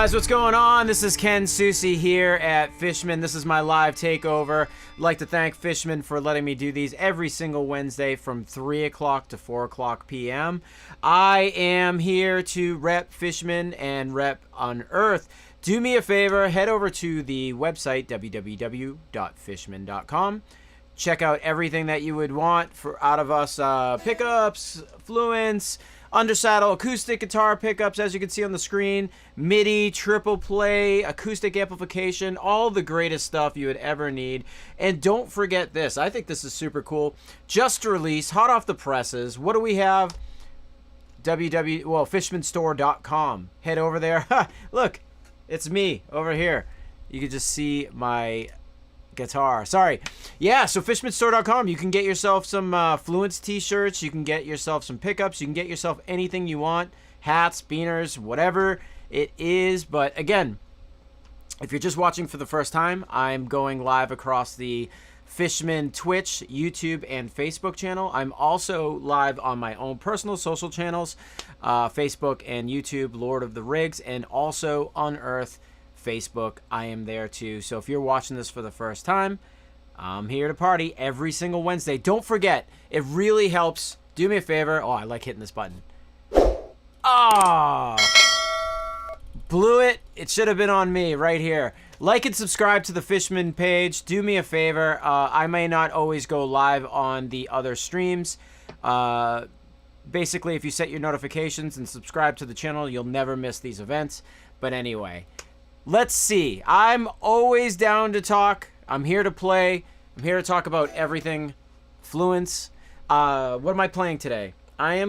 Guys, what's going on? This is Ken Susi here at Fishman. This is my live takeover. I'd like to thank Fishman for letting me do these every single Wednesday from 3 o'clock to 4 o'clock p.m. I am here to rep Fishman and rep Unearth. Do me a favor, head over to the website, www.fishman.com. Check out everything that you would want out of us, pickups, Fluence, undersaddle acoustic guitar pickups, as you can see on the screen, MIDI, triple play, acoustic amplification, all the greatest stuff you would ever need. And don't forget this. I think this is super cool. Just released, hot off the presses. What do we have? Fishmanstore.com. Head over there. Look, it's me over here. You can just see my guitar. Sorry. Yeah, so fishmanstore.com. You can get yourself some Fluence t-shirts. You can get yourself some pickups. You can get yourself anything you want. Hats, beaners, whatever it is. But again, if you're just watching for the first time, I'm going live across the Fishman Twitch, YouTube, and Facebook channel. I'm also live on my own personal social channels, Facebook and YouTube, Lord of the Rigs, and also Unearth Facebook. I am there too. So if you're watching this for the first time, I'm here to party every single Wednesday. Don't forget, it really helps. Do me a favor. Oh, I like hitting this button. Oh, blew it. It should have been on me right here. Like and subscribe to the Fishman page. Do me a favor. I may not always go live on the other streams. Basically, if you set your notifications and subscribe to the channel, you'll never miss these events. But anyway, let's see. I'm always down to talk. I'm here to play. I'm here to talk about everything Fluence. What am I playing today? I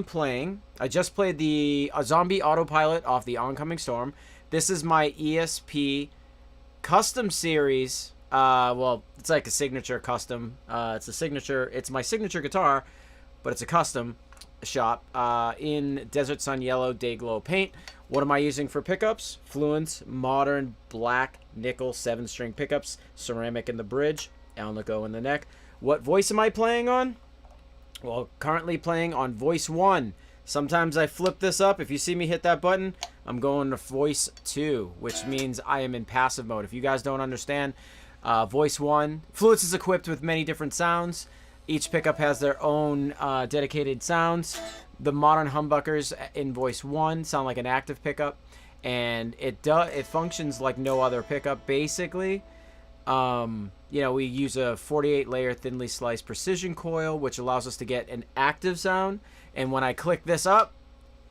just played the Zombie Autopilot off the Oncoming Storm. This is my ESP custom series. Well, it's like a signature custom. It's my signature guitar, but it's a custom shop in Desert Sun Yellow Day Glow paint. What am I using for pickups? Fluence modern black nickel 7-string pickups, ceramic in the bridge, Alnico in the neck. What voice am I playing on? Well, currently playing on voice 1. Sometimes I flip this up. If you see me hit that button, I'm going to voice 2, which means I am in passive mode. If you guys don't understand, voice 1. Fluence is equipped with many different sounds. Each pickup has their own dedicated sounds. The modern humbuckers in voice 1 sound like an active pickup, and it functions like no other pickup basically. We use a 48-layer thinly sliced precision coil, which allows us to get an active sound, and when I click this up,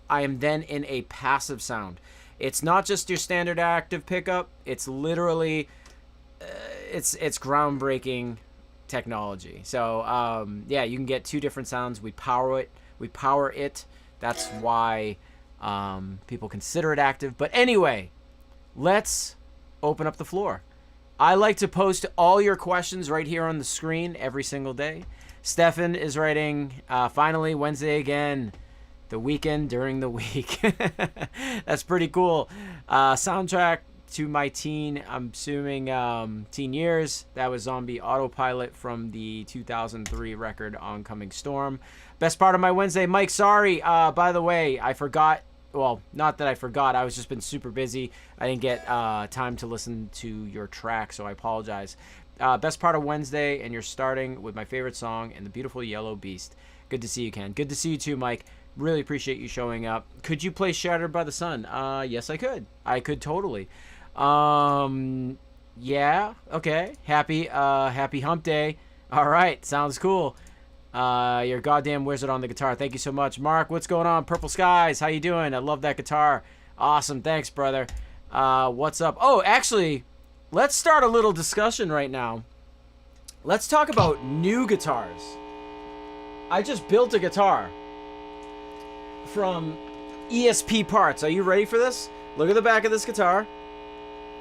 I am then in a passive sound. It's not just your standard active pickup. It's literally it's groundbreaking technology. So yeah, you can get 2 different sounds. We power it. That's why people consider it active. But anyway, let's open up the floor. I like to post all your questions right here on the screen every single day. Stefan is writing, finally, Wednesday again. The weekend during the week. That's pretty cool. Soundtrack to my teen, I'm assuming teen years. That was Zombie Autopilot from the 2003 record Oncoming Storm. Best part of my Wednesday, Mike, sorry. By the way, I forgot. Well, not that I forgot. I was just been super busy. I didn't get time to listen to your track, so I apologize. Best part of Wednesday, and you're starting with my favorite song and the beautiful Yellow Beast. Good to see you, Ken. Good to see you too, Mike. Really appreciate you showing up. Could you play Shattered by the Sun? Yes, I could. I could totally. Yeah, okay. Happy hump day. All right, sounds cool. You're a goddamn wizard on the guitar. Thank you so much. Mark, what's going on? Purple Skies, how you doing? I love that guitar. Awesome, thanks, brother. What's up? Oh, actually, let's start a little discussion right now. Let's talk about new guitars. I just built a guitar from ESP parts. Are you ready for this? Look at the back of this guitar.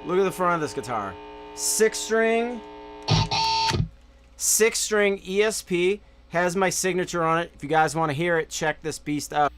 Look at the front of this guitar. 6-string ESP. Has my signature on it. If you guys want to hear it, check this beast out.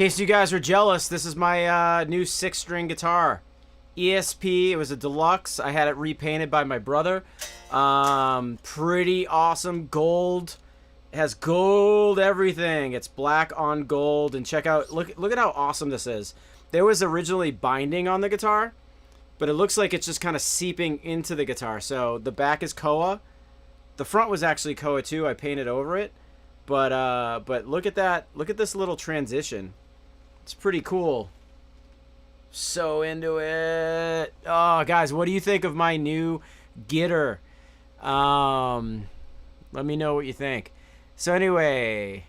case you guys are jealous, this is my new 6-string guitar. ESP, it was a deluxe. I had it repainted by my brother. Pretty awesome. Gold. It has gold everything. It's black on gold. And check out, look at how awesome this is. There was originally binding on the guitar, but it looks like it's just kind of seeping into the guitar. So the back is Koa. The front was actually Koa too. I painted over it. But look at that. Look at this little transition. It's pretty cool. So into it. Oh, guys, what do you think of my new guitar? Let me know what you think. So anyway,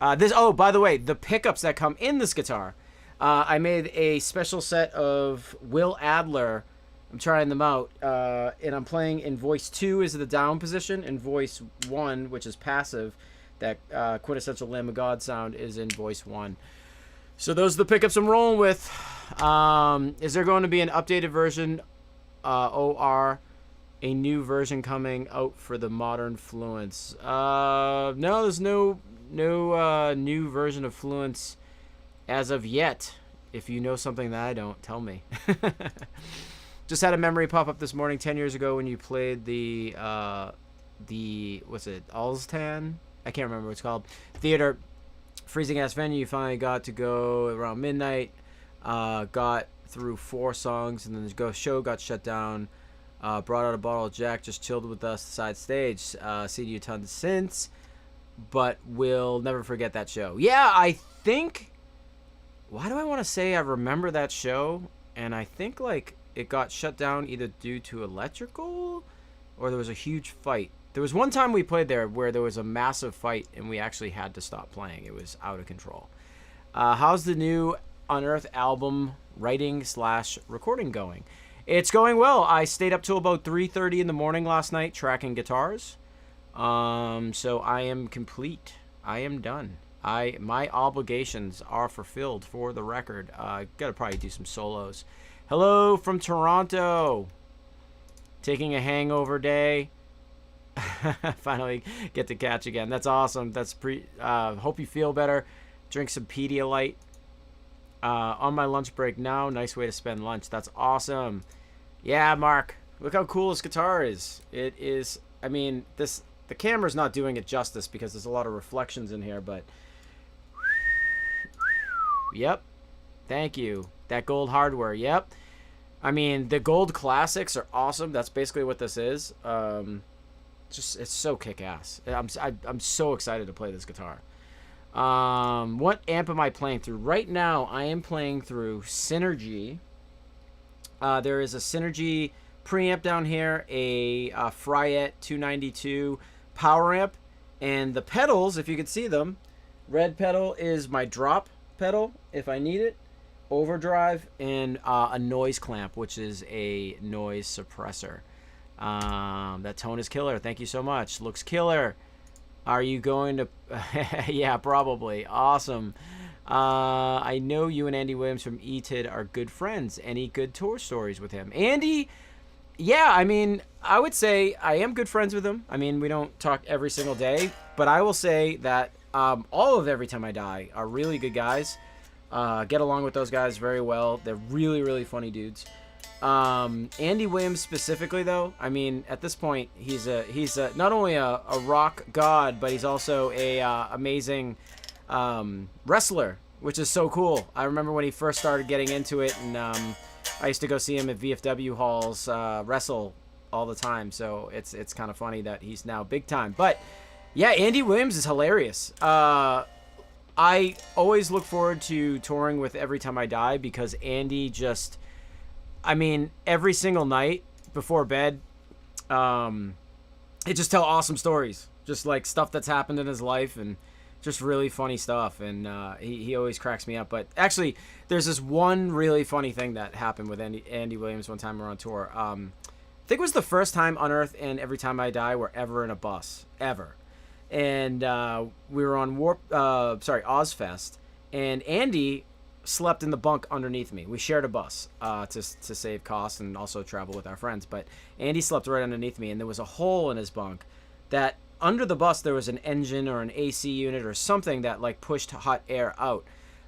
oh, by the way, the pickups that come in this guitar, I made a special set of Will Adler. I'm trying them out, and I'm playing in voice 2 is the down position, and voice 1, which is passive, that quintessential Lamb of God sound, is in voice 1. So those are the pickups I'm rolling with. Is there going to be an updated version, OR, a new version coming out for the modern Fluence? No, there's no new version of Fluence as of yet. If you know something that I don't, tell me. Just had a memory pop up this morning, 10 years ago when you played the what's it, Allstan? I can't remember what it's called. Theater. Freezing ass venue. You finally got to go around midnight. Got through 4 songs, and then the show got shut down. Brought out a bottle of Jack, just chilled with us side stage. Seen you tons since, but we'll never forget that show. Yeah, I think. Why do I want to say I remember that show? And I think like it got shut down either due to electrical, or there was a huge fight. There was one time we played there where there was a massive fight and we actually had to stop playing. It was out of control. How's the new Unearth album writing/recording going? It's going well. I stayed up till about 3:30 in the morning last night tracking guitars. So I am complete. I am done. My obligations are fulfilled for the record. Gotta probably do some solos. Hello from Toronto. Taking a hangover day. Finally get to catch again. That's awesome. That's hope you feel better. Drink some Pedialyte. On my lunch break now. Nice way to spend lunch. That's awesome. Yeah, Mark. Look how cool this guitar is. It is. I mean, the camera's not doing it justice because there's a lot of reflections in here, but yep. Thank you. That gold hardware. Yep. I mean, the gold classics are awesome. That's basically what this is. It's so kick-ass. I'm so excited to play this guitar. What amp am I playing through? Right now, I am playing through Synergy. There is a Synergy preamp down here, a Fryette 292 power amp, and the pedals, if you can see them, red pedal is my drop pedal if I need it, overdrive, and a noise clamp, which is a noise suppressor. That tone is killer. Thank you so much. Looks killer. Are you going to... yeah, probably. Awesome. I know you and Andy Williams from ETID are good friends. Any good tour stories with him? Andy, yeah, I mean, I would say I am good friends with him. I mean, we don't talk every single day, but I will say that all of Every Time I Die are really good guys. Get along with those guys very well. They're really, really funny dudes. Andy Williams specifically, though, I mean, at this point, he's not only a rock god, but he's also a amazing wrestler, which is so cool. I remember when he first started getting into it, and I used to go see him at VFW halls wrestle all the time. So it's kind of funny that he's now big time. But yeah, Andy Williams is hilarious. I always look forward to touring with Every Time I Die because Andy just, I mean, every single night before bed, he just tell awesome stories, just like stuff that's happened in his life and just really funny stuff. And he always cracks me up. But actually, there's this one really funny thing that happened with Andy Williams one time we were on tour. I think it was the first time Unearth and Every Time I Die were ever in a bus, ever. And we were on Ozfest, and Andy slept in the bunk underneath me. We shared a bus to save costs and also travel with our friends. But Andy slept right underneath me, and there was a hole in his bunk that under the bus there was an engine or an AC unit or something that like pushed hot air out.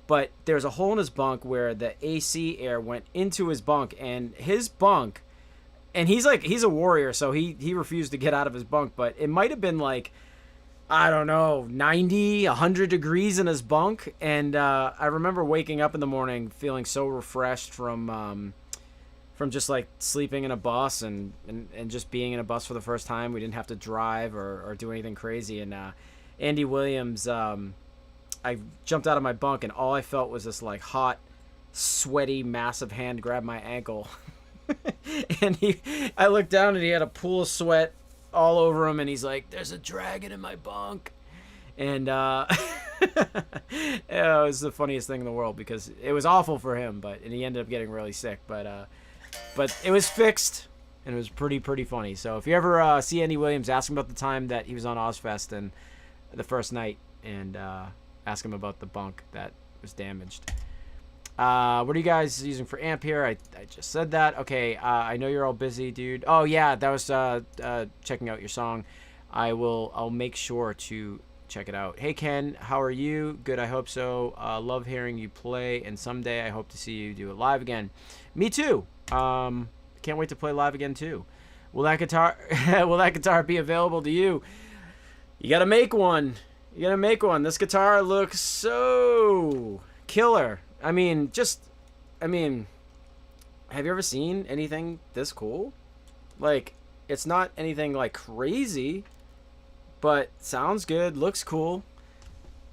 but there's a hole in his bunk where the AC air went into his bunk, and his bunk, and he's a warrior, so he refused to get out of his bunk, but it might have been like, I don't know, 90, 100 degrees in his bunk. And I remember waking up in the morning feeling so refreshed from just like sleeping in a bus and just being in a bus for the first time. We didn't have to drive or do anything crazy. And Andy Williams, I jumped out of my bunk and all I felt was this like hot, sweaty, massive hand grab my ankle. And I looked down and he had a pool of sweat all over him, and he's like, "There's a dragon in my bunk," and it was the funniest thing in the world because it was awful for him, and he ended up getting really sick, but it was fixed, and it was pretty funny. So if you ever see Andy Williams, ask him about the time that he was on Ozfest and the first night, and ask him about the bunk that was damaged. What are you guys using for amp here? I just said that. Okay, I know you're all busy, dude. Oh yeah, that was checking out your song. I'll make sure to check it out. Hey Ken, how are you? Good, I hope so. Love hearing you play, and someday I hope to see you do it live again. Me too. Can't wait to play live again too. Will that guitar be available to you? You gotta make one. This guitar looks so killer. I mean, have you ever seen anything this cool? Like, it's not anything like crazy, but sounds good, looks cool.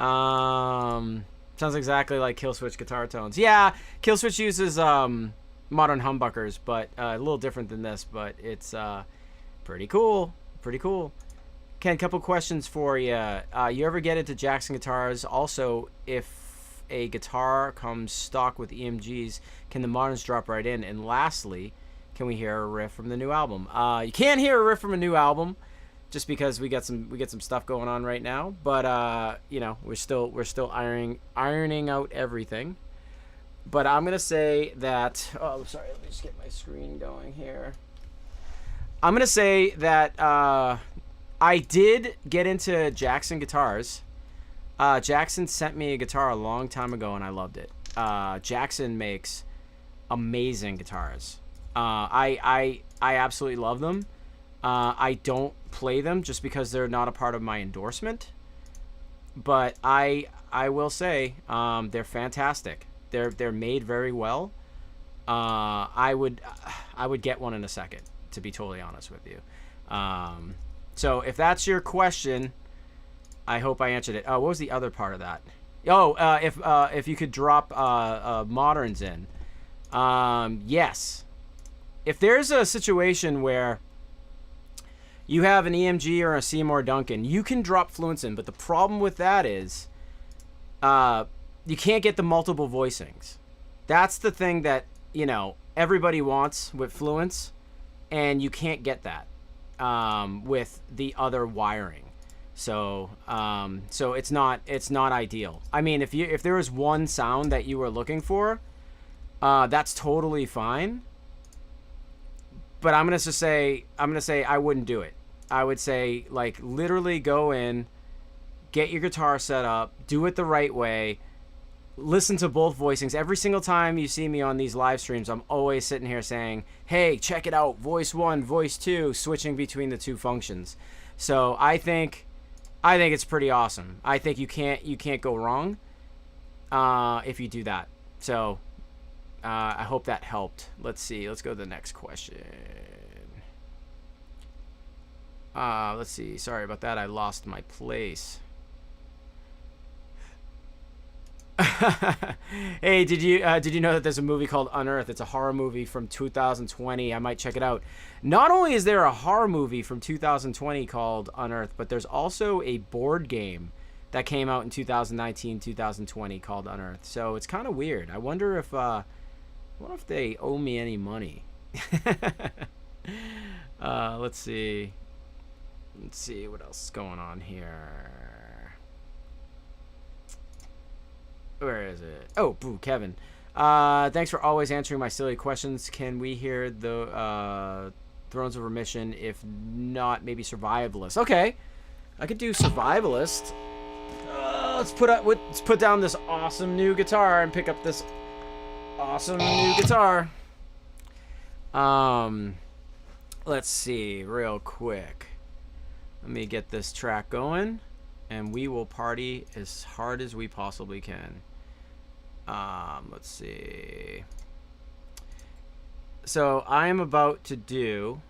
Sounds exactly like Killswitch guitar tones. Yeah, Killswitch uses modern humbuckers, but a little different than this, but it's pretty cool. Ken, couple questions for you. You ever get into Jackson guitars? Also, if a guitar comes stock with EMGs, can the moderns drop right in? And lastly, can we hear a riff from the new album? You can't hear a riff from a new album just because we get some stuff going on right now, but you know, we're still ironing out everything. But I'm gonna say that, oh sorry, let me just get my screen going here. I'm gonna say that I did get into Jackson guitars. Jackson sent me a guitar a long time ago, and I loved it. Jackson makes amazing guitars. I absolutely love them. I don't play them just because they're not a part of my endorsement. But I will say they're fantastic. They're made very well. I would get one in a second, to be totally honest with you. So if that's your question, I hope I answered it. What was the other part of that? Oh, if you could drop moderns in. Yes. If there's a situation where you have an EMG or a Seymour Duncan, you can drop Fluence in, but the problem with that is you can't get the multiple voicings. That's the thing that, you know, everybody wants with Fluence, and you can't get that with the other wiring. So it's not ideal. I mean, if there was one sound that you were looking for, that's totally fine. But I'm gonna say I wouldn't do it. I would say, like, literally go in, get your guitar set up, do it the right way, listen to both voicings. Every single time you see me on these live streams, I'm always sitting here saying, hey, check it out, voice 1, voice 2, switching between the two functions. So I think it's pretty awesome. I think you can't go wrong if you do that. So I hope that helped. Let's see. Let's go to the next question. Let's see. Sorry about that. I lost my place. Hey, did you know that there's a movie called Unearth? It's a horror movie from 2020. I might check it out. Not only is there a horror movie from 2020 called Unearth, but there's also a board game that came out in 2019, 2020 called Unearth. So it's kind of weird. I wonder if they owe me any money. Let's see what else is going on here. Where is it? Oh, boo, Kevin. Thanks for always answering my silly questions. Can we hear the Thrones of Remission? If not, maybe Survivalist. Okay, I could do Survivalist. let's put down this awesome new guitar and pick up this awesome new guitar. Let's see real quick. Let me get this track going, and we will party as hard as we possibly can. Let's see. So I am about to do,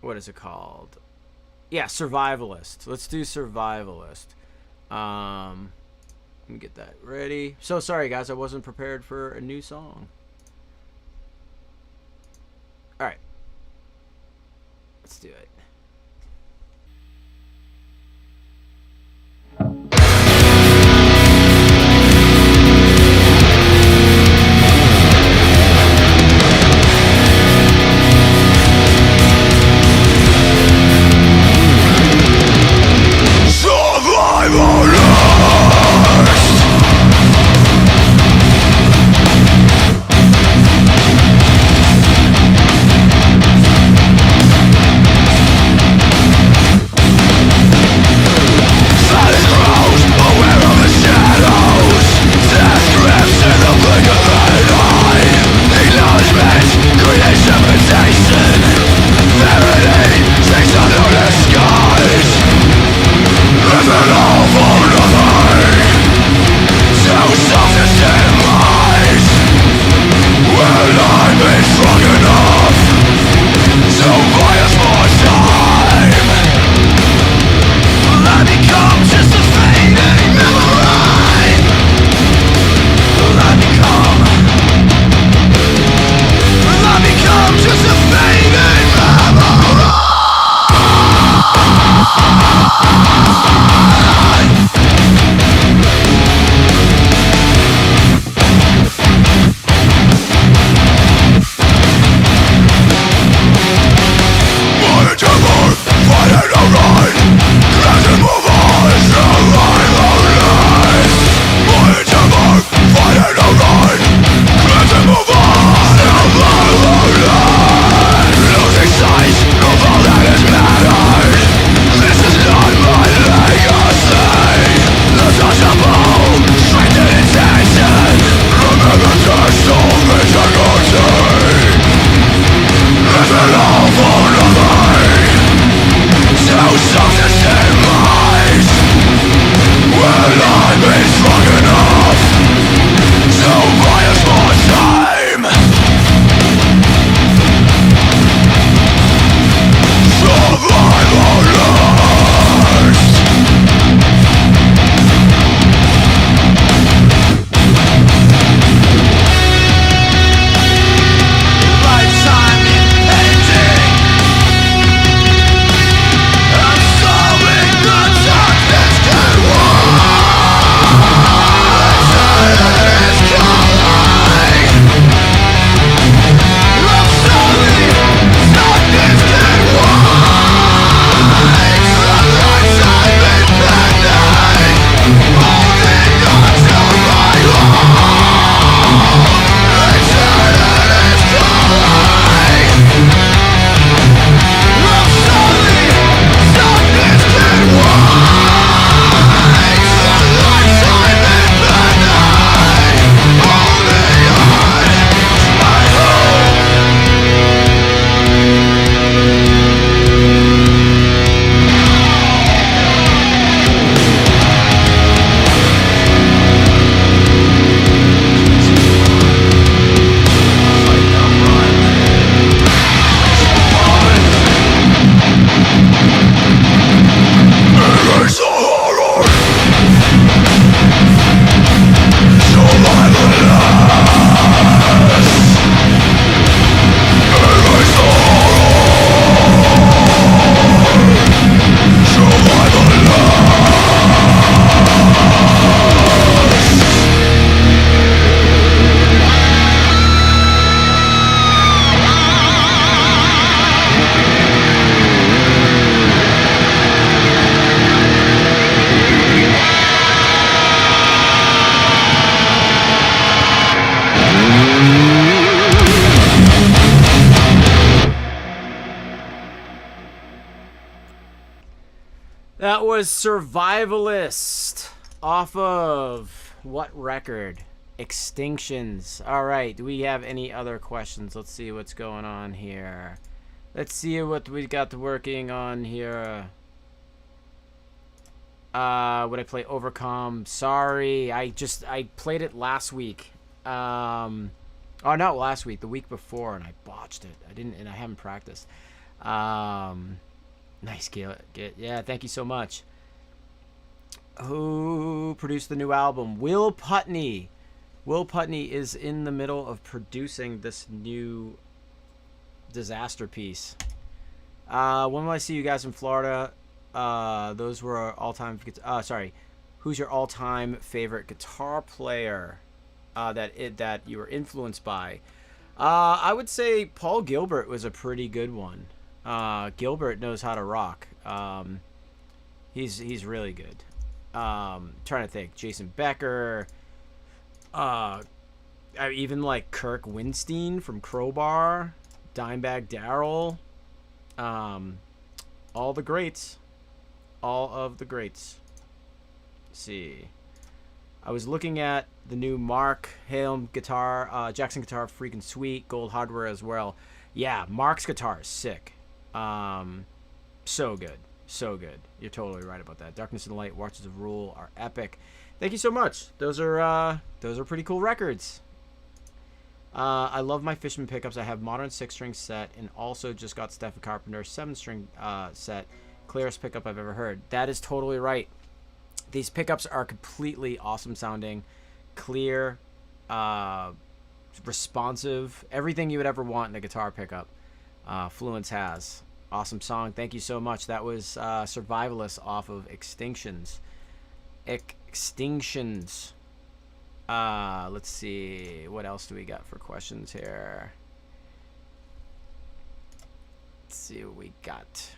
what is it called? Yeah, Survivalist. Let's do Survivalist. Let me get that ready. So sorry guys, I wasn't prepared for a new song. All right, let's do it. That was Survivalist off of what record? Extinctions. All right. Do we have any other questions? Let's see what's going on here. Let's see what we got working on here. Would I play Overcome? Sorry. I played it last week. Oh, not last week. The week before, and I botched it. I haven't practiced. Nice, Git. Yeah, thank you so much. Who produced the new album? Will Putney. Will Putney is in the middle of producing this new disaster piece. When will I see you guys in Florida? Those were our all-time... sorry. Who's your all-time favorite guitar player that you were influenced by? I would say Paul Gilbert was a pretty good one. Gilbert knows how to rock. He's really good. Trying to think. Jason Becker. I even like Kirk Winstein from Crowbar. Dimebag Darrell. All the greats. All of the greats. Let's see. I was looking at the new Mark Halem guitar. Jackson guitar, freaking sweet. Gold hardware as well. Yeah, Mark's guitar is sick. So good. So good. You're totally right about that. Darkness and Light, Watches of Rule are epic. Thank you so much. Those are pretty cool records. I love my Fishman pickups. I have modern 6-string set and also just got Stephen Carpenter 7-string set. Clearest pickup I've ever heard. That is totally right. These pickups are completely awesome sounding, clear, responsive, everything you would ever want in a guitar pickup. Fluence has. Awesome song. Thank you so much. That was Survivalist off of Extinctions. Extinctions. Let's see. What else do we got for questions here? Let's see what we got.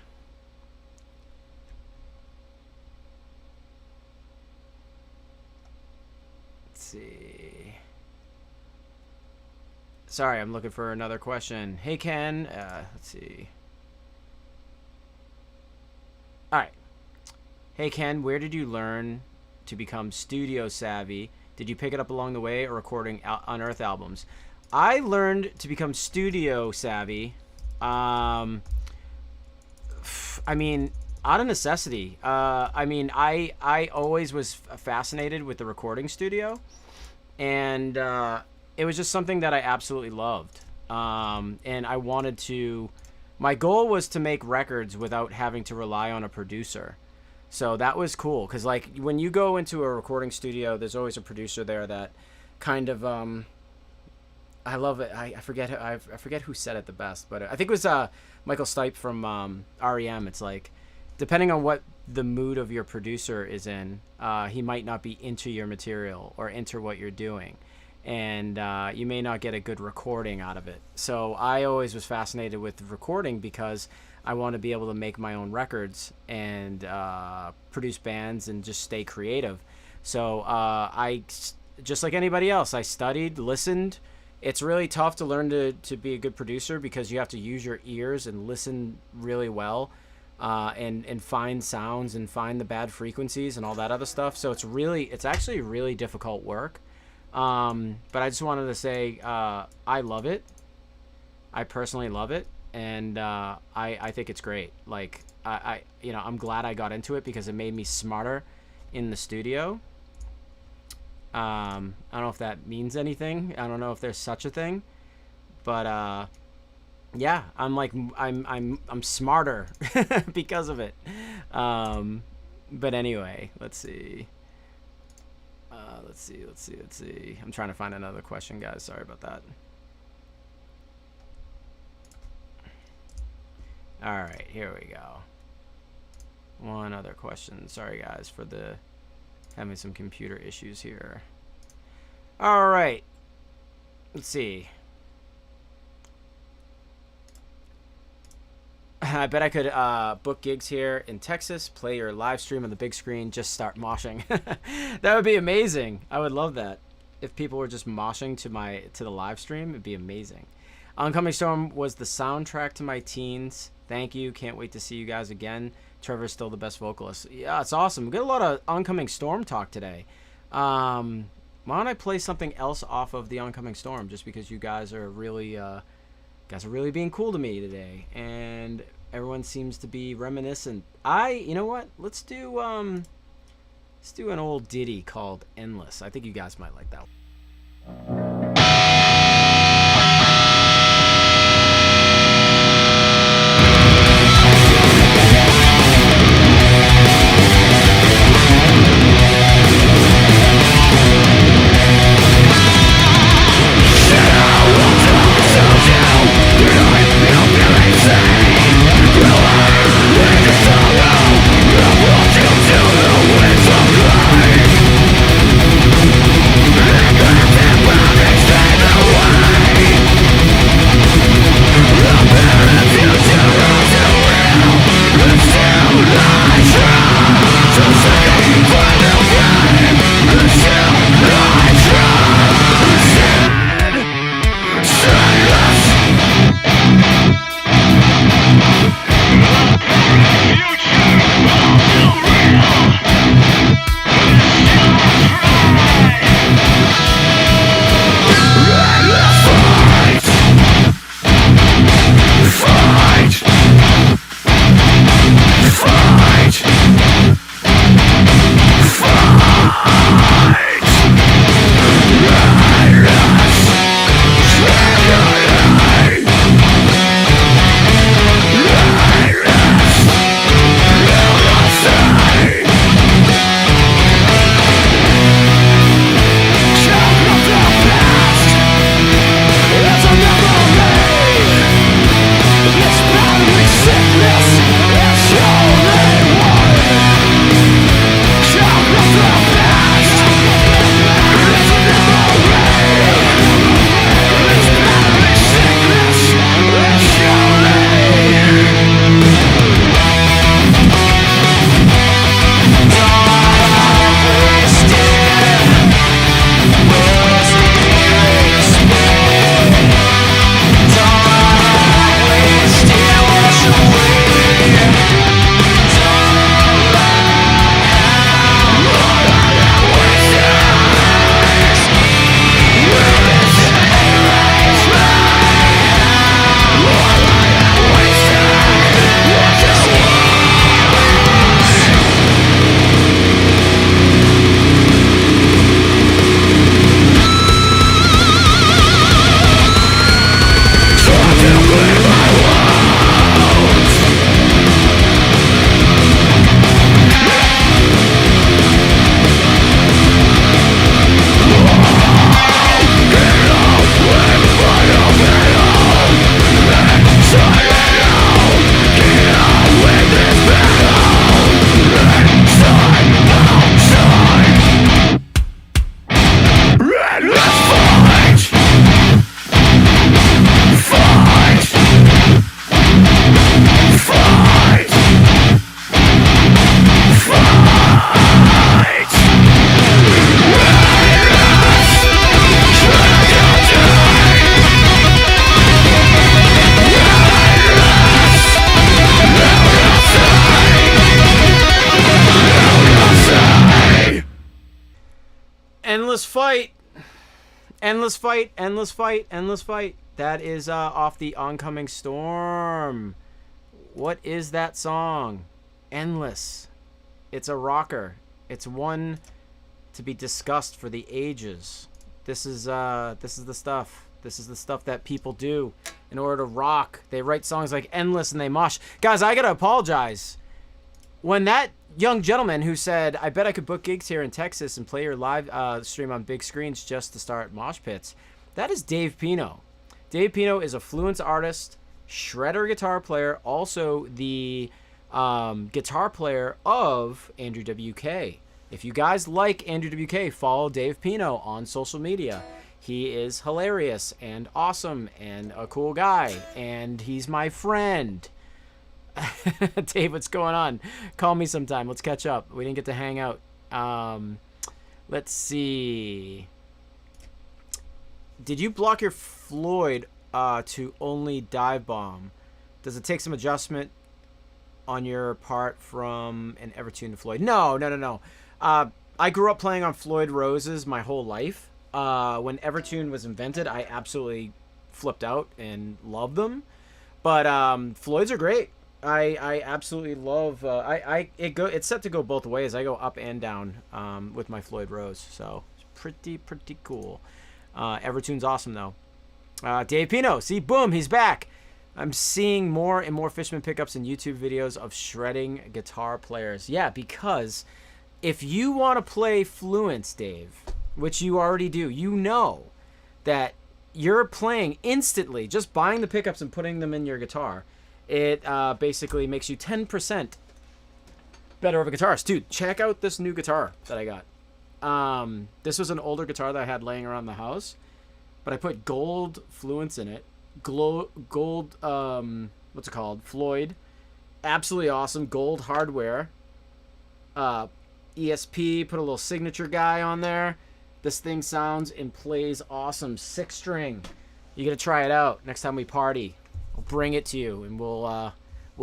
Let's see. Sorry, I'm looking for another question. Hey, Ken. Let's see. All right. Hey, Ken, where did you learn to become studio savvy? Did you pick it up along the way or recording Unearth albums? I learned to become studio savvy. I mean, out of necessity. I always was fascinated with the recording studio, and it was just something that I absolutely loved. And I wanted to. My goal was to make records without having to rely on a producer. So that was cool, because like when you go into a recording studio, there's always a producer there that kind of I love it. I forget who said it the best, but I think it was Michael Stipe from REM. It's like, depending on what the mood of your producer is in, he might not be into your material or into what you're doing, and you may not get a good recording out of it. So I always was fascinated with recording because I want to be able to make my own records and produce bands and just stay creative. So I, just like anybody else, I studied, listened. It's really tough to learn to be a good producer because you have to use your ears and listen really well, and find sounds and find the bad frequencies and all that other stuff. So it's actually really difficult work. But I just wanted to say I love it. I personally love it. And I think it's great. Like I'm glad I got into it because it made me smarter in the studio. I don't know if that means anything. I don't know if there's such a thing, but yeah, I'm smarter because of it. But anyway, let's see. Let's see. I'm trying to find another question, guys. Sorry about that. All right, here we go. One other question. Sorry, guys, for having some computer issues here. All right. Let's see. I bet I could book gigs here in Texas, play your live stream on the big screen, just start moshing. That would be amazing. I would love that. If people were just moshing to the live stream, it'd be amazing. Oncoming Storm was the soundtrack to my teens. Thank you. Can't wait to see you guys again. Trevor's still the best vocalist. Yeah, it's awesome. We got a lot of Oncoming Storm talk today. Why don't I play something else off of the Oncoming Storm, just because you guys are really being cool to me today, and everyone seems to be reminiscent. You know what? Let's do an old ditty called Endless. I think you guys might like that one. Endless fight. Endless fight. Endless fight. Endless fight. That is off the Oncoming Storm. What is that song? Endless. It's a rocker. It's one to be discussed for the ages. This is the stuff. This is the stuff that people do in order to rock. They write songs like Endless and they mosh. Guys, I gotta apologize. When that young gentleman who said, I bet I could book gigs here in Texas and play your live stream on big screens just to start mosh pits, that is Dave Pino. Dave Pino is a Fluence artist, shredder guitar player, also the guitar player of Andrew WK. If you guys like Andrew WK, follow Dave Pino on social media. He is hilarious and awesome and a cool guy, and he's my friend. Dave, what's going on? Call me sometime. Let's catch up. We didn't get to hang out. Let's see. Did you block your Floyd to only dive bomb? Does it take some adjustment on your part from an Evertune to Floyd. No. I grew up playing on Floyd Roses my whole life. When Evertune was invented, I absolutely flipped out and loved them. But Floyd's are great. I absolutely love. It's set to go both ways. I go up and down with my Floyd Rose, so it's pretty cool. Evertune's awesome though. Dave Pino, see, boom, he's back. I'm seeing more and more Fishman pickups and YouTube videos of shredding guitar players. Yeah, because if you want to play Fluence, Dave, which you already do, you know that you're playing instantly, just buying the pickups and putting them in your guitar. It basically makes you 10% better of a guitarist. Dude, check out this new guitar that I got. This was an older guitar that I had laying around the house, but I put gold Fluence in it. Gold, what's it called? Floyd. Absolutely awesome. Gold hardware. ESP, put a little signature guy on there. This thing sounds and plays awesome. 6-string. You gotta try it out next time we party. I'll bring it to you and we'll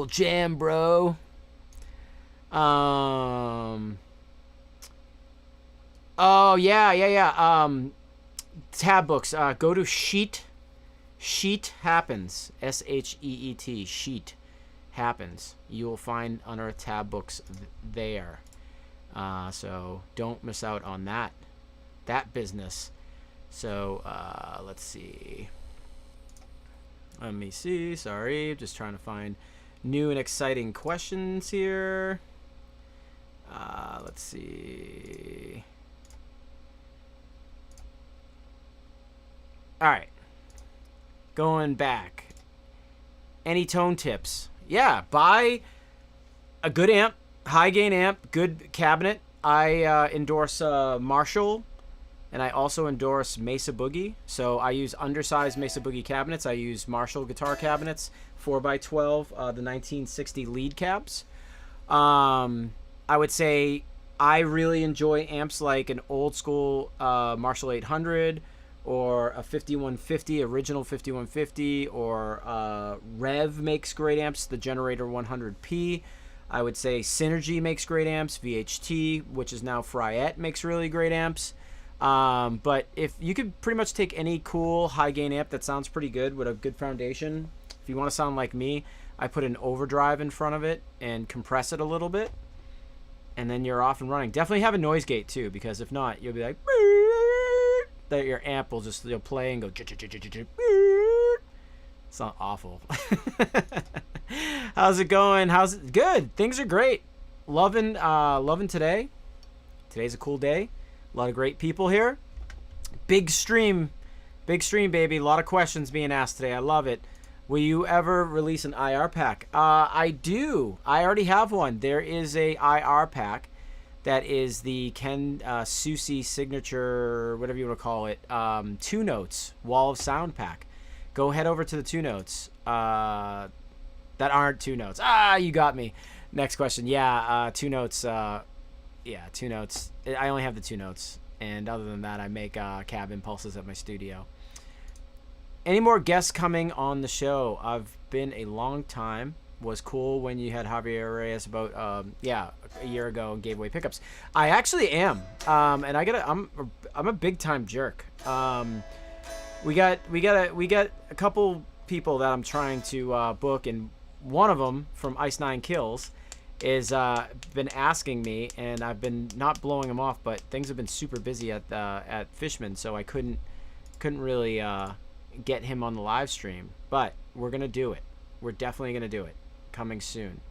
jam, bro. Oh yeah. Tab books. Go to Sheet Happens. SHEET. Sheet Happens. You will find Unearth tab books there. So don't miss out on that business. So let's see. Let me see. Sorry, just trying to find new and exciting questions here. Let's see. All right. Going back. Any tone tips? Yeah, buy a good amp, high gain amp, good cabinet. I endorse Marshall, and I also endorse Mesa Boogie. So I use undersized Mesa Boogie cabinets. I use Marshall guitar cabinets, 4x12, the 1960 lead cabs. I would say I really enjoy amps like an old school Marshall 800 or a 5150, original 5150, or Rev makes great amps, the Generator 100P. I would say Synergy makes great amps. VHT, which is now Fryette, makes really great amps. But if you could pretty much take any cool high gain amp that sounds pretty good with a good foundation. If you want to sound like me, I put an overdrive in front of it and compress it a little bit, and then you're off and running. Definitely have a noise gate too, because if not, you'll be like that. Your amp will just play and go. It's not awful. How's it going? How's it? Good. Things are great. Loving today. Today's a cool day. A lot of great people here. Big stream, baby. A lot of questions being asked today. I love it. Will you ever release an IR pack? I do. I already have one. There is a IR pack that is the Ken Susi signature, whatever you want to call it, 2 Notes Wall of Sound pack. Go head over to the 2 Notes. That aren't 2 Notes. You got me. Next question. Yeah, 2 Notes. 2 Notes. I only have the 2 Notes. And other than that, I make cab impulses at my studio. Any more guests coming on the show? I've been a long time. Was cool when you had Javier Reyes about a year ago and gave away pickups. I actually am. And I'm a big time jerk. We got a couple people that I'm trying to book, and one of them from Ice 9 Kills is been asking me, and I've been not blowing him off, but things have been super busy at Fishman, so I couldn't really get him on the live stream. But we're gonna do it. We're definitely gonna do it. Coming soon.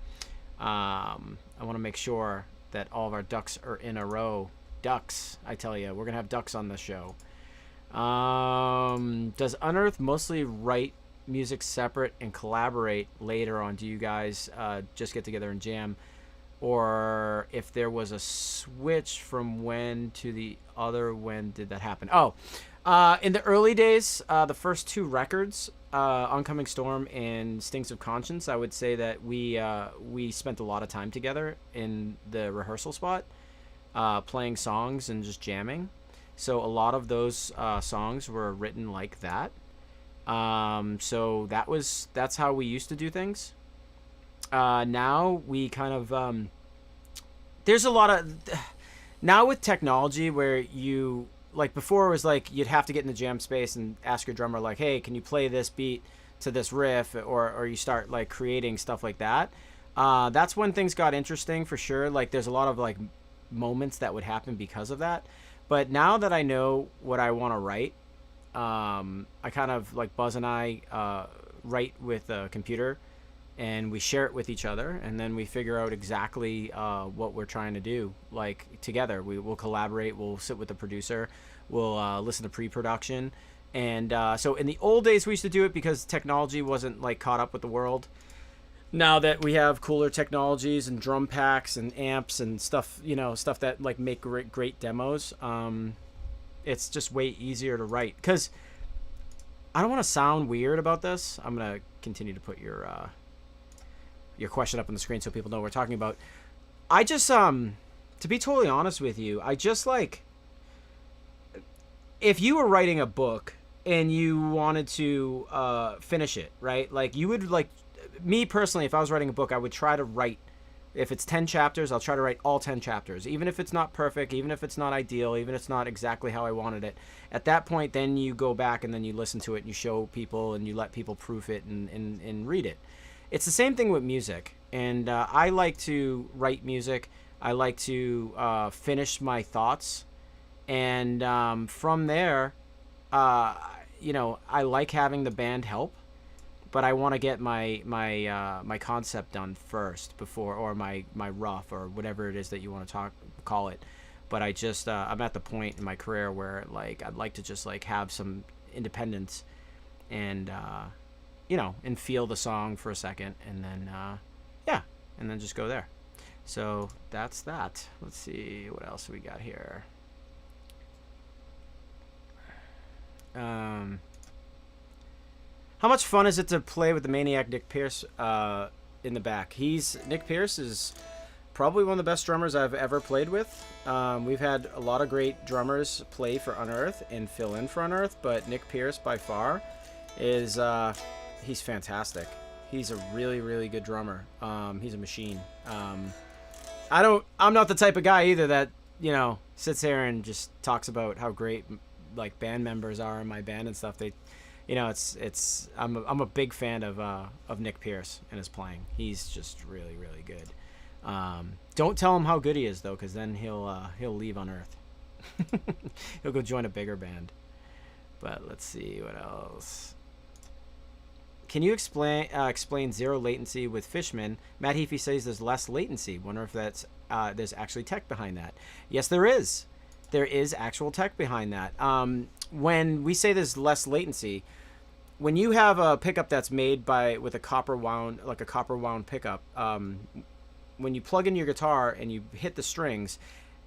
I want to make sure that all of our ducks are in a row. Ducks, I tell you, we're gonna have ducks on the show. Does Unearth mostly write music separate and collaborate later on? Do you guys just get together and jam? Or if there was a switch from when to the other, when did that happen? In the early days, the first 2 records, Oncoming Storm and Stings of Conscience, I would say that we spent a lot of time together in the rehearsal spot, playing songs and just jamming. So a lot of those songs were written like that. So that's how we used to do things. Now we kind of there's a lot of now with technology where you like before it was like you'd have to get in the jam space and ask your drummer like, hey, can you play this beat to this riff, or you start like creating stuff like that. That's when things got interesting for sure. Like there's a lot of like moments that would happen because of that. But now that I know what I want to write, I kind of like Buzz and I write with a computer, and we share it with each other, and then we figure out exactly what we're trying to do. Like together, we'll collaborate. We'll sit with the producer. We'll listen to pre-production, and so in the old days we used to do it because technology wasn't like caught up with the world. Now that we have cooler technologies and drum packs and amps and stuff, stuff that like make great demos, it's just way easier to write. Because I don't want to sound weird about this. I'm gonna continue to put your question up on the screen so people know what we're talking about. I just to be totally honest with you, I just like, if you were writing a book and you wanted to finish it, right? Like you would like, me personally, if I was writing a book, I would try to write, if it's 10 chapters, I'll try to write all 10 chapters, even if it's not perfect, even if it's not ideal, even if it's not exactly how I wanted it. At that point, then you go back and then you listen to it and you show people and you let people proof it and read it. It's the same thing with music. And I like to write music. I like to finish my thoughts. And from there, I like having the band help. But I want to get my concept done first before, or my rough, or whatever it is that you want to call it. But I just I'm at the point in my career where like I'd like to just like have some independence, and and feel the song for a second, and then and then just go there. So that's that. Let's see what else we got here. How much fun is it to play with the maniac Nick Pierce in the back? Nick Pierce is probably one of the best drummers I've ever played with. We've had a lot of great drummers play for Unearth and fill in for Unearth, but Nick Pierce by far is he's fantastic. He's a really, really good drummer. He's a machine. I'm not the type of guy either that sits here and just talks about how great like band members are in my band and stuff. I'm a big fan of Nick Pierce and his playing. He's just really, really good. Don't tell him how good he is though, because then he'll leave Unearth. He'll go join a bigger band. But let's see what else. Can you explain zero latency with Fishman? Matt Heafy says there's less latency. Wonder if that's there's actually tech behind that. Yes, there is. There is actual tech behind that. When we say there's less latency, when you have a pickup that's made with a copper wound pickup, when you plug in your guitar and you hit the strings,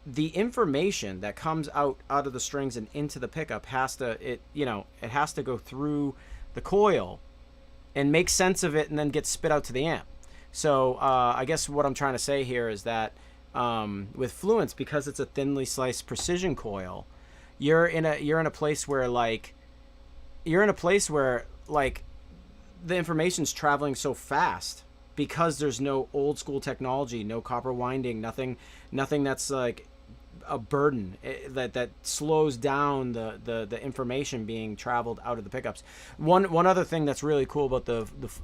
the information that comes out of the strings and into the pickup has to go through the coil and make sense of it and then get spit out to the amp. So I guess what I'm trying to say here is that with Fluence, because it's a thinly sliced precision coil, you're in a place where the information's traveling so fast because there's no old school technology, no copper winding, nothing that's like a burden that slows down the information being traveled out of the pickups. One other thing that's really cool about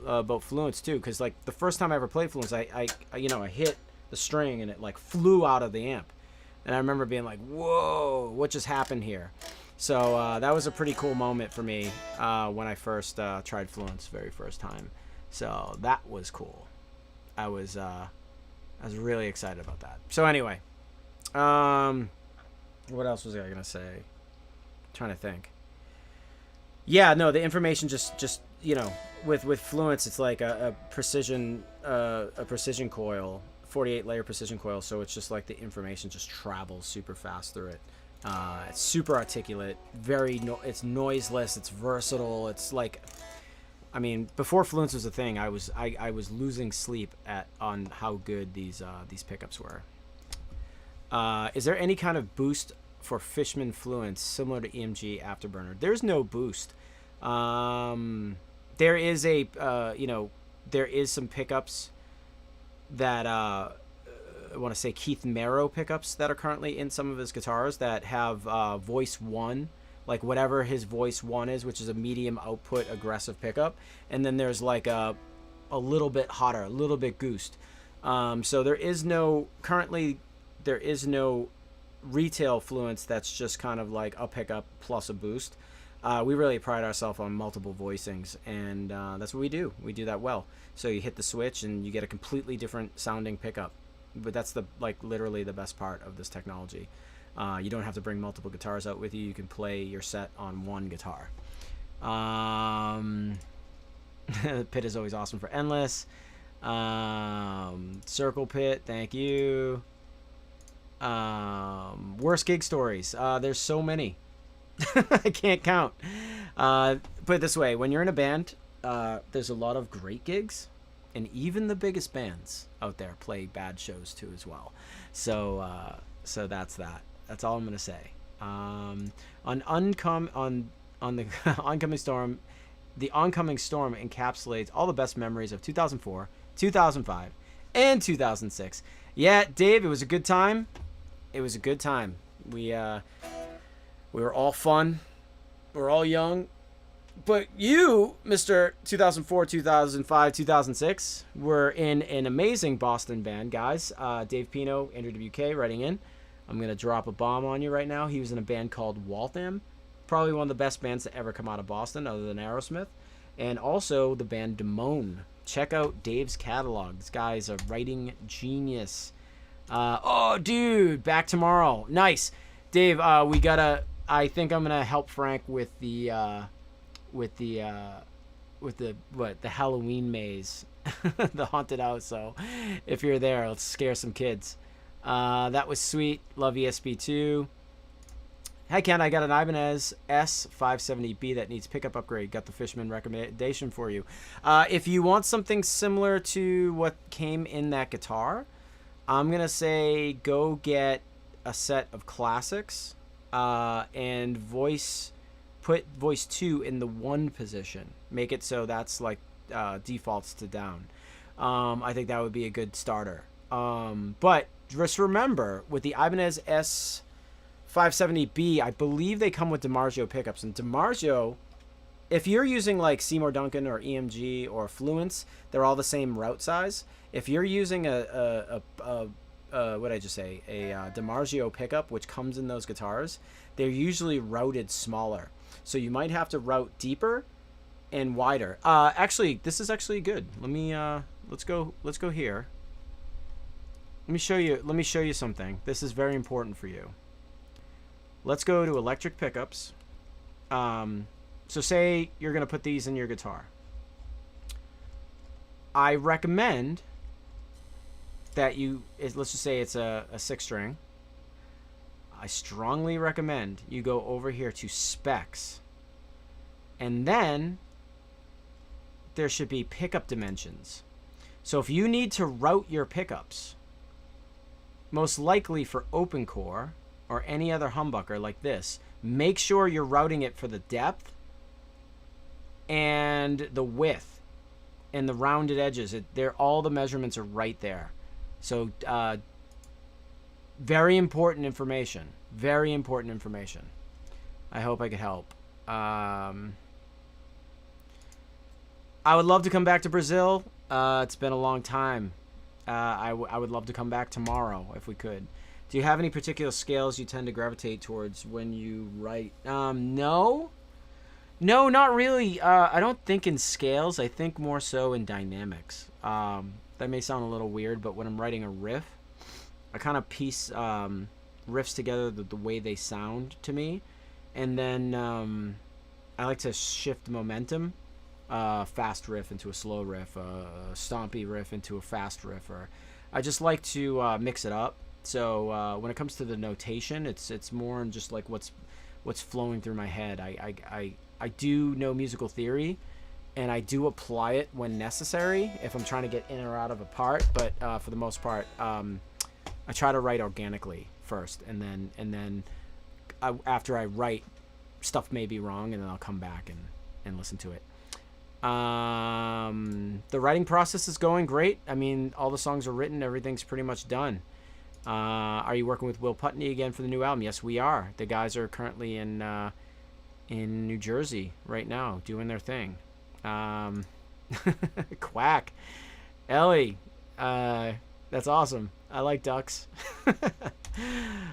about Fluence too, because like the first time I ever played Fluence, I hit the string and it like flew out of the amp, and I remember being like, whoa, what just happened here? So that was a pretty cool moment for me when I first tried Fluence very first time. So that was cool. I was really excited about that. So anyway, what else was I gonna say? I'm trying to think. Yeah, no, the information just with Fluence, it's like a precision coil, 48 layer precision coil. So it's just like the information just travels super fast through it. It's super articulate, it's noiseless, it's versatile. It's like, I mean, before Fluence was a thing, I was losing sleep on how good these pickups were. Is there any kind of boost for Fishman Fluence similar to EMG Afterburner? There's no boost. There is there is some pickups I want to say Keith Merrow pickups that are currently in some of his guitars that have voice 1, like whatever his voice 1 is, which is a medium output aggressive pickup, and then there's like a little bit hotter, a little bit goosed. So there is no retail Fluence that's just kind of like a pickup plus a boost. We really pride ourselves on multiple voicings, and that's what we do. We do that well. So you hit the switch and you get a completely different sounding pickup. But that's literally the best part of this technology. You don't have to bring multiple guitars out with you. You can play your set on one guitar. Pit is always awesome for Endless. Circle Pit, thank you. Worst gig stories. There's so many. I can't count. Put it this way, when you're in a band, there's a lot of great gigs, and even the biggest bands out there play bad shows too as well. So that's that. That's all I'm gonna say. On the oncoming storm, the oncoming storm encapsulates all the best memories of 2004, 2005, and 2006. Yeah, Dave, it was a good time. It was a good time. We were all fun. We're all young. But you, Mr. 2004, 2005, 2006, were in an amazing Boston band, guys. Dave Pino, Andrew WK, writing in. I'm going to drop a bomb on you right now. He was in a band called Waltham. Probably one of the best bands to ever come out of Boston, other than Aerosmith. And also the band Damone. Check out Dave's catalog. This guy is a writing genius. Oh, dude, back tomorrow. Nice. Dave, I think I'm going to help Frank with the Halloween maze, the haunted house. So if you're there, let's scare some kids. That was sweet. Love ESP2. Hey Ken, I got an Ibanez S570B that needs pickup upgrade. Got the Fishman recommendation for you. If you want something similar to what came in that guitar, I'm gonna say go get a set of classics and put voice 2 in the 1 position. Make it so that's like defaults to down. I think that would be a good starter. But just remember, with the Ibanez S570B, I believe they come with DiMarzio pickups. And DiMarzio, if you're using like Seymour Duncan or EMG or Fluence, they're all the same route size. If you're using what did I just say? A DiMarzio pickup, which comes in those guitars, they're usually routed smaller. So you might have to route deeper and wider. Actually, this is actually good. Let me let's go here. Let me show you something. This is very important for you. Let's go to electric pickups. So say you're gonna put these in your guitar. I recommend that let's just say it's a 6-string. I strongly recommend you go over here to specs, and then there should be pickup dimensions. So if you need to route your pickups, most likely for open core or any other humbucker like this, make sure you're routing it for the depth and the width and the rounded edges. All the measurements are right there. So very important information. Very important information. I hope I could help. I would love to come back to Brazil. It's been a long time. I would love to come back tomorrow if we could. Do you have any particular scales you tend to gravitate towards when you write? No, not really. I don't think in scales. I think more so in dynamics. That may sound a little weird, but when I'm writing a riff, I kind of piece riffs together the way they sound to me, and then I like to shift momentum. Fast riff into a slow riff, a stompy riff into a fast riff, or I just like to mix it up. So when it comes to the notation, it's more in just like what's flowing through my head. I do know musical theory, and I do apply it when necessary if I'm trying to get in or out of a part. But for the most part, I try to write organically first, and then after I write, stuff may be wrong, and then I'll come back and listen to it. The writing process is going great. I mean, all the songs are written. Everything's pretty much done. Are you working with Will Putney again for the new album? Yes, we are. The guys are currently in New Jersey right now doing their thing. Quack. Ellie. That's awesome. I like ducks.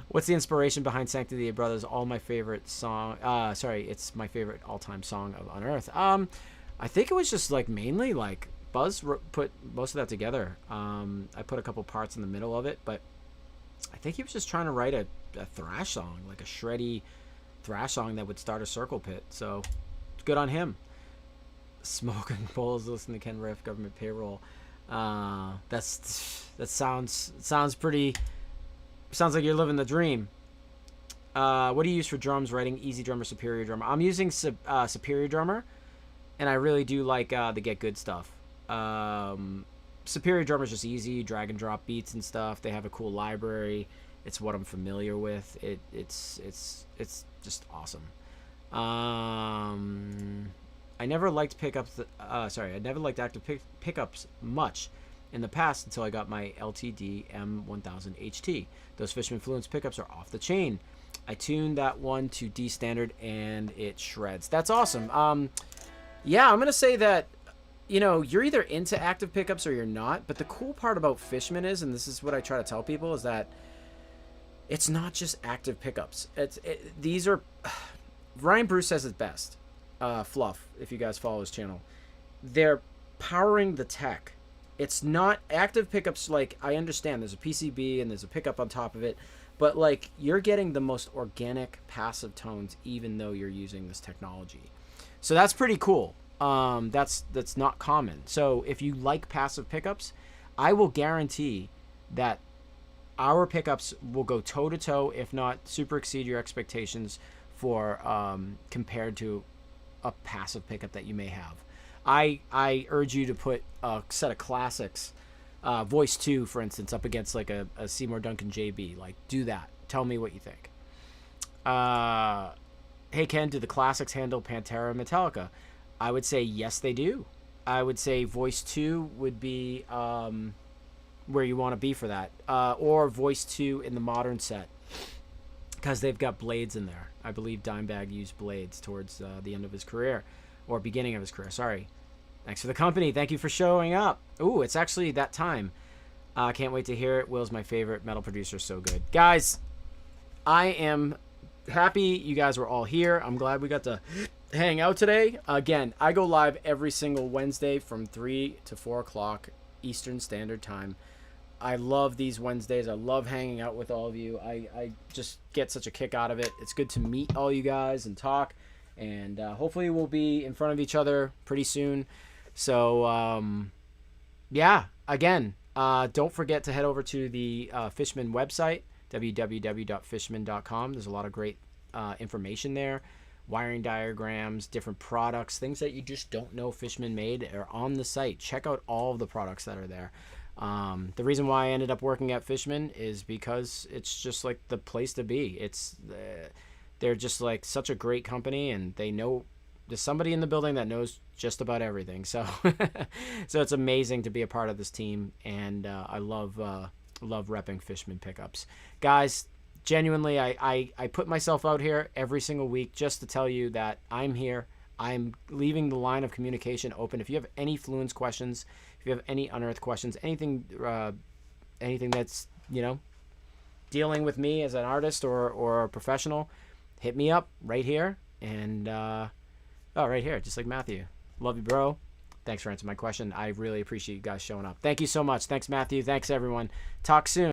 What's the inspiration behind Sanctity of Brothers? All my favorite song. It's my favorite all-time song of Unearth. I think it was just like mainly like Buzz put most of that together. I put a couple parts in the middle of it, but I think he was just trying to write a thrash song, like a shreddy thrash song that would start a circle pit. So it's good on him. Smoking bowls, listen to Ken Riff, government payroll. That sounds pretty. Sounds like you're living the dream. What do you use for drums? Writing Easy Drummer, Superior Drummer. I'm using Superior Drummer, and I really do like the Get Good stuff. Superior Drummer is just easy, drag and drop beats and stuff. They have a cool library. It's what I'm familiar with. It's just awesome. I never liked pickups. I never liked active pickups much in the past until I got my LTD M1000 HT. Those Fishman Fluence pickups are off the chain. I tuned that one to D standard and it shreds. That's awesome. Yeah, I'm gonna say that, you're either into active pickups or you're not. But the cool part about Fishman is, and this is what I try to tell people, is that it's not just active pickups. These are Ryan Bruce says it best. Fluff, if you guys follow his channel, they're powering the tech. It's not active pickups. Like, I understand there's a PCB and there's a pickup on top of it, but like, you're getting the most organic passive tones even though you're using this technology. So that's pretty cool. That's not common. So if you like passive pickups, I will guarantee that our pickups will go toe to toe, if not super exceed your expectations for compared to a passive pickup that you may have. I urge you to put a set of classics, Voice 2, for instance, up against like a Seymour Duncan JB. Like, do that. Tell me what you think. Hey, Ken, do the classics handle Pantera and Metallica? I would say yes, they do. I would say Voice 2 would be where you want to be for that. Or Voice 2 in the modern set, because they've got blades in there. I believe Dimebag used blades towards the end of his career, or beginning of his career. Sorry. Thanks for the company. Thank you for showing up. Ooh, it's actually that time. Can't wait to hear it. Will's my favorite metal producer. So good. Guys, I am happy you guys were all here. I'm glad we got to hang out today. Again, I go live every single Wednesday from 3 to 4 o'clock Eastern Standard Time. I love these Wednesdays. I love hanging out with all of you. I just get such a kick out of it. It's good to meet all you guys and talk. And hopefully we'll be in front of each other pretty soon. So, yeah, again, don't forget to head over to the Fishman website, www.fishman.com. There's a lot of great information there. Wiring diagrams, different products, things that you just don't know Fishman made are on the site. Check out all of the products that are there. The reason why I ended up working at Fishman is because it's just like the place to be. They're just like such a great company, and they know there's somebody in the building that knows just about everything. So, so it's amazing to be a part of this team, and I love repping Fishman pickups, guys. Genuinely, I put myself out here every single week just to tell you that I'm here. I'm leaving the line of communication open. If you have any Fluence questions, if you have any Unearth questions, anything that's, dealing with me as an artist or a professional, hit me up right here. And, right here, just like Matthew. Love you, bro. Thanks for answering my question. I really appreciate you guys showing up. Thank you so much. Thanks, Matthew. Thanks, everyone. Talk soon.